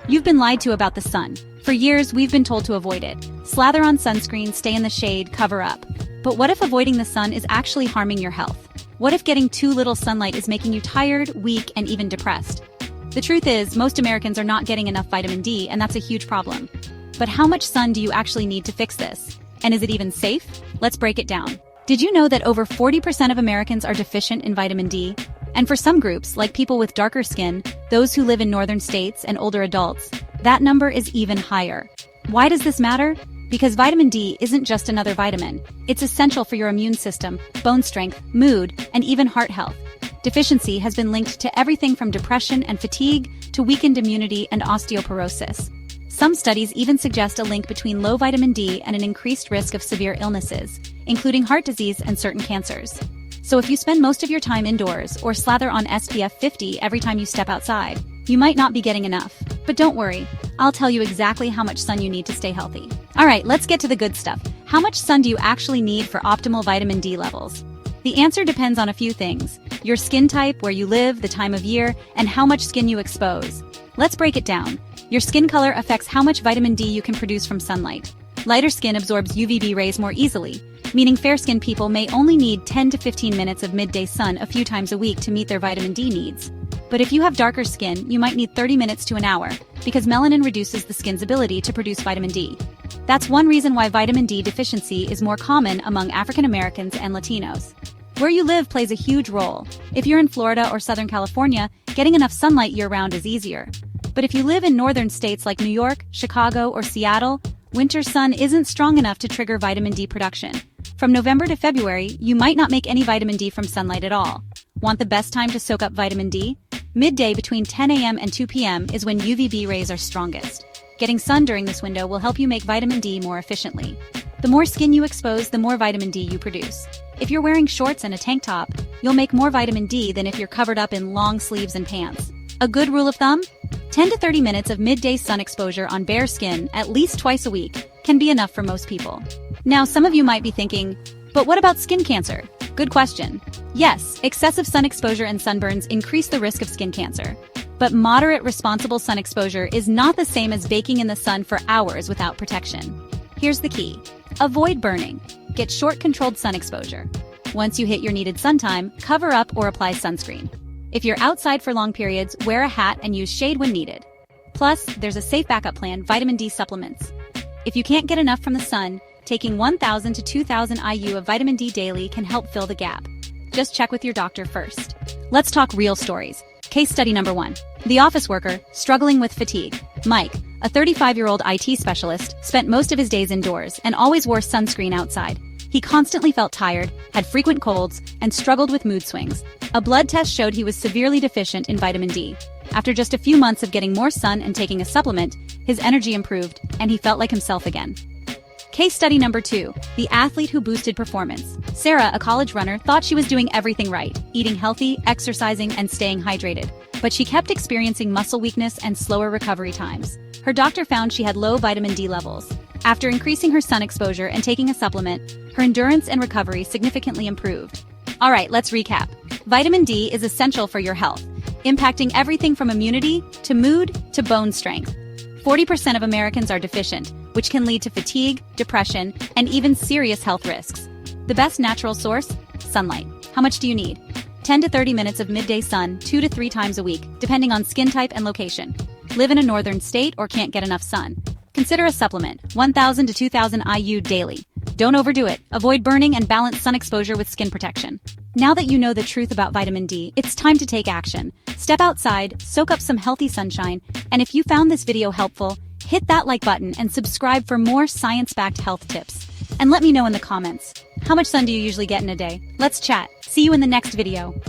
You've been lied to about the sun. For years, we've been told to avoid it. Slather on sunscreen, stay in the shade, cover up. But what if avoiding the sun is actually harming your health? What if getting too little sunlight is making you tired, weak, and even depressed? The truth is, most Americans are not getting enough vitamin D, and that's a huge problem. But how much sun do you actually need to fix this? And is it even safe? Let's break it down. Did you know that over 40% of Americans are deficient in vitamin D? And for some groups, like people with darker skin, those who live in northern states, and older adults, that number is even higher. Why does this matter? Because vitamin D isn't just another vitamin. It's essential for your immune system, bone strength, mood, and even heart health. Deficiency has been linked to everything from depression and fatigue to weakened immunity and osteoporosis. Some studies even suggest a link between low vitamin D and an increased risk of severe illnesses, including heart disease and certain cancers. So if you spend most of your time indoors or slather on SPF 50 every time you step outside, you might not be getting enough. But don't worry, I'll tell you exactly how much sun you need to stay healthy. Alright, let's get to the good stuff. How much sun do you actually need for optimal vitamin D levels? The answer depends on a few things: your skin type, where you live, the time of year, and how much skin you expose. Let's break it down. Your skin color affects how much vitamin D you can produce from sunlight. Lighter skin absorbs UVB rays more easily, meaning fair-skinned people may only need 10 to 15 minutes of midday sun a few times a week to meet their vitamin D needs. But if you have darker skin, you might need 30 minutes to an hour, because melanin reduces the skin's ability to produce vitamin D. That's one reason why vitamin D deficiency is more common among African Americans and Latinos. Where you live plays a huge role. If you're in Florida or Southern California, getting enough sunlight year-round is easier. But if you live in northern states like New York, Chicago, or Seattle, winter sun isn't strong enough to trigger vitamin D production. From November to February, you might not make any vitamin D from sunlight at all. Want the best time to soak up vitamin D? Midday between 10 a.m. and 2 p.m. is when UVB rays are strongest. Getting sun during this window will help you make vitamin D more efficiently. The more skin you expose, the more vitamin D you produce. If you're wearing shorts and a tank top, you'll make more vitamin D than if you're covered up in long sleeves and pants. A good rule of thumb? 10 to 30 minutes of midday sun exposure on bare skin at least twice a week can be enough for most people. Now, some of you might be thinking, but what about skin cancer? Good question. Yes, excessive sun exposure and sunburns increase the risk of skin cancer. But moderate, responsible sun exposure is not the same as baking in the sun for hours without protection. Here's the key. Avoid burning. Get short, controlled sun exposure. Once you hit your needed sun time, cover up or apply sunscreen. If you're outside for long periods, wear a hat and use shade when needed. Plus, there's a safe backup plan: vitamin D supplements. If you can't get enough from the sun, taking 1,000 to 2,000 IU of vitamin D daily can help fill the gap. Just check with your doctor first. Let's talk real stories. Case study number 1. The office worker struggling with fatigue. Mike, a 35-year-old IT specialist, spent most of his days indoors and always wore sunscreen outside. He constantly felt tired, had frequent colds, and struggled with mood swings. A blood test showed he was severely deficient in vitamin D. After just a few months of getting more sun and taking a supplement, his energy improved, and he felt like himself again. Case study number 2. The athlete who boosted performance. Sarah, a college runner, thought she was doing everything right, eating healthy, exercising, and staying hydrated. But she kept experiencing muscle weakness and slower recovery times. Her doctor found she had low vitamin D levels. After increasing her sun exposure and taking a supplement, her endurance and recovery significantly improved. Alright, let's recap. Vitamin D is essential for your health, impacting everything from immunity to mood to bone strength. 40% of Americans are deficient, which can lead to fatigue, depression, and even serious health risks. The best natural source? Sunlight. How much do you need? 10 to 30 minutes of midday sun 2 to 3 times a week, depending on skin type and location. Live in a northern state or can't get enough sun? Consider a supplement: 1,000 to 2,000 IU daily. Don't overdo it. Avoid burning and balance sun exposure with skin protection. Now that you know the truth about vitamin D, it's time to take action. Step outside, soak up some healthy sunshine, and if you found this video helpful, hit that like button and subscribe for more science-backed health tips. And let me know in the comments, how much sun do you usually get in a day? Let's chat. See you in the next video.